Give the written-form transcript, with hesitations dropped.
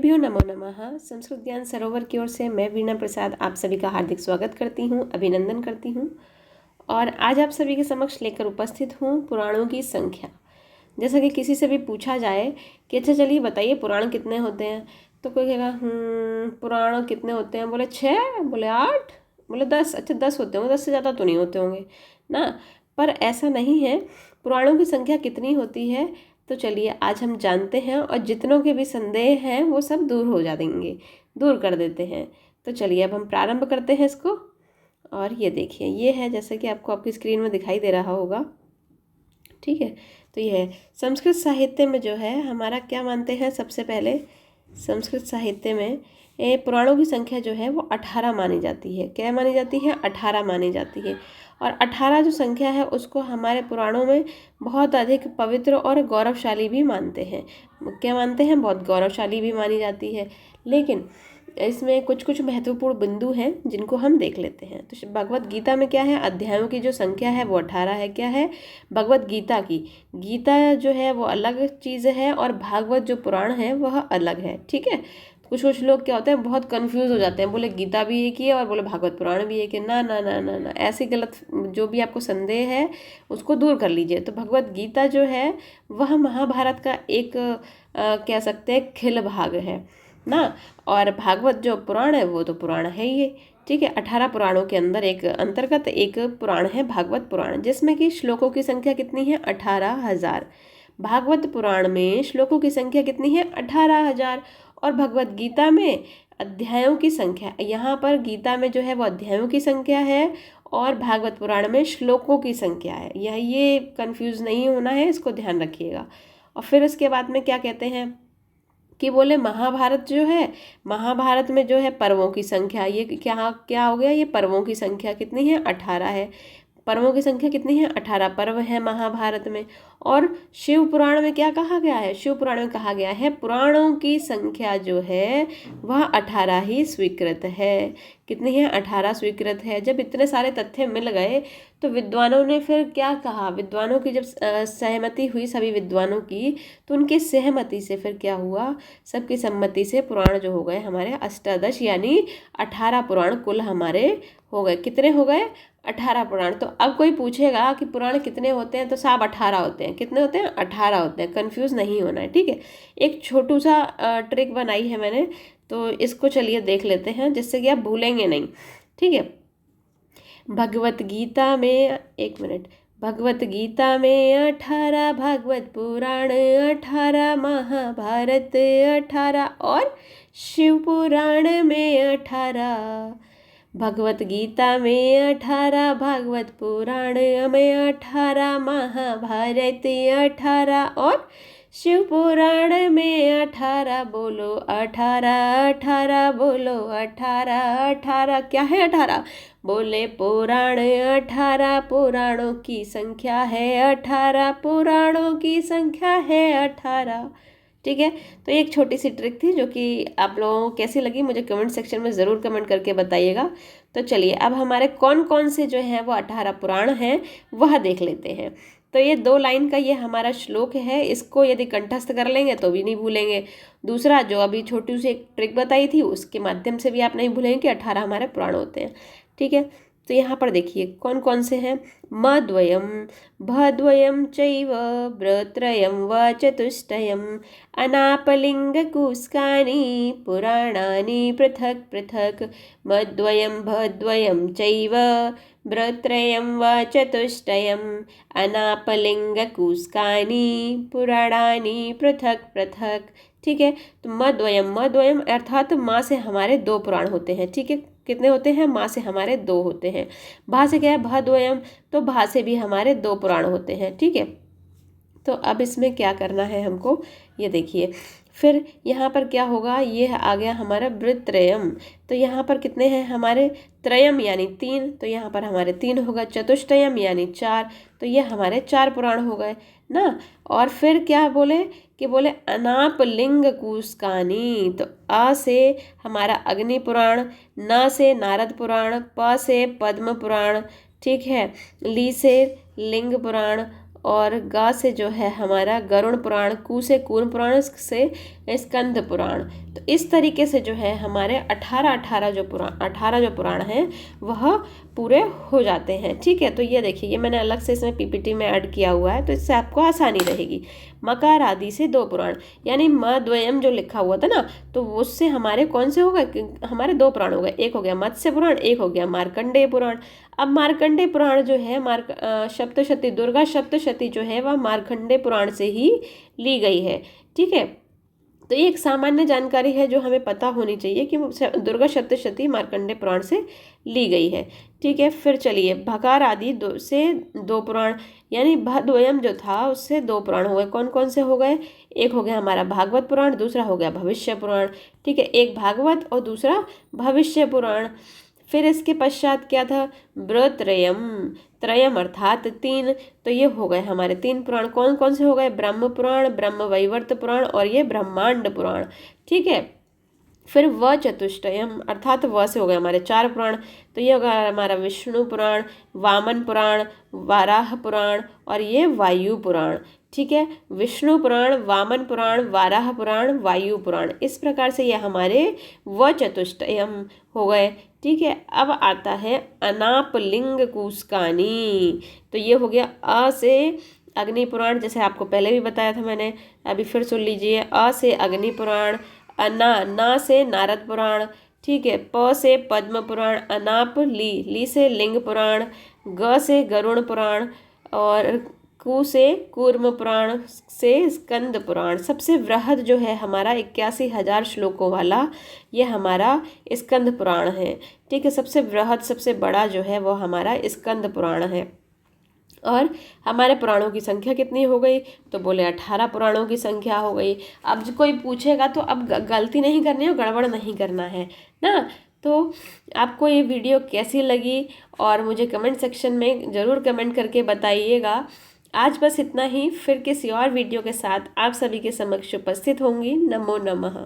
गुरुभ्यो नमो नमः। संस्कृत ज्ञान सरोवर की ओर से मैं वीणा प्रसाद आप सभी का हार्दिक स्वागत करती हूँ, अभिनंदन करती हूँ। और आज आप सभी के समक्ष लेकर उपस्थित हूँ पुराणों की संख्या। जैसा कि किसी से भी पूछा जाए कि अच्छा चलिए बताइए पुराण कितने होते हैं, तो कोई कहेगा पुराण कितने होते हैं, बोले 6, बोले 8, बोले 10। अच्छा 10 होते होंगे, 10 से ज़्यादा तो नहीं होते होंगे ना। पर ऐसा नहीं है। पुराणों की संख्या कितनी होती है, तो चलिए आज हम जानते हैं और जितनों के भी संदेह हैं वो सब दूर हो जाएंगे, दूर कर देते हैं। तो चलिए अब हम प्रारंभ करते हैं इसको। और ये देखिए, ये है जैसे कि आपको आपकी स्क्रीन में दिखाई दे रहा होगा, ठीक है। तो ये है संस्कृत साहित्य में जो है हमारा क्या मानते हैं। सबसे पहले संस्कृत साहित्य में पुराणों की संख्या जो है वो 18 मानी जाती है। क्या मानी जाती है? 18 मानी जाती है। और 18 जो संख्या है उसको हमारे पुराणों में बहुत अधिक पवित्र और गौरवशाली भी मानते हैं। क्या मानते हैं? बहुत गौरवशाली भी मानी जाती है। लेकिन इसमें कुछ कुछ महत्वपूर्ण बिंदु हैं जिनको हम देख लेते हैं। तो भगवत गीता में क्या है, अध्यायों की जो संख्या है वो 18 है। क्या है? भगवत गीता की, गीता जो है वो अलग चीज़ है और भागवत जो पुराण है वह अलग है, ठीक है। कुछ कुछ लोग क्या होते हैं, बहुत कंफ्यूज हो जाते हैं, बोले गीता भी एक ही है और बोले भागवत पुराण भी एक है। ना ना ना ना ना, ऐसी गलत जो भी आपको संदेह है उसको दूर कर लीजिए। तो भगवत गीता जो है वह महाभारत का एक कह सकते हैं खिल भाग है ना। और भागवत जो पुराण है वो तो पुराण है ही, ठीक है। 18 पुराणों के अंदर एक अंतर्गत एक पुराण है भागवत पुराण, जिसमें कि श्लोकों की संख्या कितनी है? 18,000। भागवत पुराण में श्लोकों की संख्या कितनी है? 18,000। और भगवत गीता में अध्यायों की संख्या, यहाँ पर गीता में जो है वो अध्यायों की संख्या है और भागवत पुराण में श्लोकों की संख्या है। ये कंफ्यूज नहीं होना है, इसको ध्यान रखिएगा। और फिर उसके बाद में क्या कहते हैं कि बोले महाभारत जो है, महाभारत में जो है पर्वों की संख्या, ये क्या क्या हो गया, ये पर्वों की संख्या कितनी है? 18 है। पर्वों की संख्या कितनी है? 18 पर्व है महाभारत में। और शिव पुराण में क्या कहा गया है? शिव पुराण में कहा गया है पुराणों की संख्या जो है वह 18 ही स्वीकृत है। कितनी है? 18 स्वीकृत है। जब इतने सारे तथ्य मिल गए तो विद्वानों ने फिर क्या कहा, विद्वानों की जब सहमति हुई सभी विद्वानों की, तो उनकी सहमति से फिर क्या हुआ, सबकी सम्मति से पुराण जो हो गए हमारे अष्टादश, यानी 18 पुराण कुल हमारे हो गए। कितने हो गए? 18 पुराण। तो अब कोई पूछेगा कि पुराण कितने होते हैं, तो साहब 18 होते हैं। कितने होते हैं? 18 होते हैं। कंफ्यूज नहीं होना है, ठीक है। एक छोटू सा ट्रिक बनाई है मैंने, तो इसको चलिए देख लेते हैं जिससे कि आप भूलेंगे नहीं, ठीक है। भगवत गीता में, एक मिनट, भगवत गीता में 18 भागवत पुराण 18 महाभारत 18 और शिव पुराण में 18। भगवत गीता में 18 भागवत पुराण में 18 महाभारत 18 और शिव पुराण में 18। बोलो 18 18, बोलो 18 18। क्या है 18? बोले पुराण 18, पुराणों की संख्या है 18, पुराणों की संख्या है 18, ठीक है। तो एक छोटी सी ट्रिक थी जो कि आप लोगों को कैसी लगी मुझे कमेंट सेक्शन में ज़रूर कमेंट करके बताइएगा। तो चलिए अब हमारे कौन कौन से जो हैं वो 18 पुराण हैं वह देख लेते हैं। तो ये 2 लाइन का ये हमारा श्लोक है, इसको यदि कंठस्थ कर लेंगे तो भी नहीं भूलेंगे। दूसरा जो अभी छोटी सी एक ट्रिक बताई थी उसके माध्यम से भी आप नहीं भूलेंगे कि 18 हमारे पुराण होते हैं, ठीक है। तो यहाँ पर देखिए कौन कौन से हैं। मद्वयम भद्वयम चैव ब्रत्रयम व चतुष्टयम अनापलिंगकूस्कानि पुराणानि पृथक पृथक। मद्वयम भद्वयम चैव ब्रत्रयम व चतुष्टयम अनापलिंगकूस्कानि पुराणानि पृथक पृथक, ठीक है। तो मद्वयम, मद्वयम अर्थात माँ से हमारे 2 पुराण होते हैं, ठीक है। कितने होते हैं? माँ से हमारे 2 होते हैं। भा से क्या है? भद्वयम, तो भा से भी हमारे 2 पुराण होते हैं, ठीक है। तो अब इसमें क्या करना है हमको, ये देखिए। फिर यहाँ पर क्या होगा, ये आ गया हमारा वृत्रयम। तो यहाँ पर कितने हैं हमारे? त्रयम यानी 3, तो यहाँ पर हमारे 3 होगा। चतुष्टयम यानी 4, तो ये हमारे 4 पुराण हो गए ना। और फिर क्या बोले कि बोले अनापलिंग कूस्कानी। तो आ से हमारा अग्नि पुराण, ना से नारद पुराण, प से पद्म पुराण, ठीक है, ली से लिंग पुराण और गा से जो है हमारा गरुण पुराण, कू से कूर्म पुराण, से स्कंद पुराण। तो इस तरीके से जो है हमारे 18 जो पुराण हैं वह पूरे हो जाते हैं। ठीक है, तो ये देखिए, ये मैंने अलग से इसमें पीपीटी में ऐड किया हुआ है, तो इससे आपको आसानी रहेगी। मकार आदि से 2 पुराण, यानी म द्वयम जो लिखा हुआ था ना, तो उससे हमारे कौन से हो गए, हमारे 2 पुराण हो गए। एक हो गया मत्स्य पुराण, एक हो गया मार्कंडेय पुराण। अब मार्कंडेय पुराण जो है सप्तशती, दुर्गा सप्तशती जो है वह मार्कंडेय पुराण से ही ली गई है। ठीक है, तो ये एक सामान्य जानकारी है जो हमें पता होनी चाहिए कि दुर्गा सप्तशती मार्कंडेय पुराण से ली गई है। ठीक है, फिर चलिए, भकार आदि से 2 पुराण, यानी भद्वयम जो था उससे 2 पुराण हो गए। कौन कौन से हो गए, एक हो गया हमारा भागवत पुराण, दूसरा हो गया भविष्य पुराण। ठीक है, एक भागवत और दूसरा भविष्य पुराण। फिर इसके पश्चात क्या था, ब्रत्रयम, त्रयम अर्थात 3। तो ये हो गए हमारे 3 पुराण। कौन कौन से हो गए, ब्रह्म पुराण, ब्रह्म वैवर्त पुराण और ये ब्रह्मांड पुराण। ठीक है, फिर व चतुष्टयम अर्थात व से हो गए हमारे 4 पुराण। तो ये होगा हमारा विष्णु पुराण, वामन पुराण, वाराह पुराण और ये वायु पुराण। ठीक है, विष्णु पुराण, वामन पुराण, वाराह पुराण, वायु पुराण, इस प्रकार से ये हमारे व चतुष्टयम हो गए। ठीक है, अब आता है अनापलिंग कूस्कानी। तो ये हो गया अ से अग्नि पुराण, जैसे आपको पहले भी बताया था मैंने, अभी फिर सुन लीजिए। अ से अग्नि पुराण, ना से नारद पुराण। ठीक है, प से पद्म पुराण, अनाप ली से लिंग पुराण, ग से गरुण पुराण और कु से कूर्म पुराण से स्कंद पुराण। सबसे वृहद जो है हमारा 81,000 श्लोकों वाला ये हमारा स्कंद पुराण है। ठीक है, सबसे वृहद, सबसे बड़ा जो है वो हमारा स्कंद पुराण है। और हमारे पुराणों की संख्या कितनी हो गई, तो बोले 18 पुराणों की संख्या हो गई। अब जो कोई पूछेगा तो अब गलती नहीं करनी है, गड़बड़ नहीं करना है ना। तो आपको ये वीडियो कैसी लगी और मुझे कमेंट सेक्शन में ज़रूर कमेंट करके बताइएगा। आज बस इतना ही, फिर किसी और वीडियो के साथ आप सभी के समक्ष उपस्थित होंगी। नमो नमः।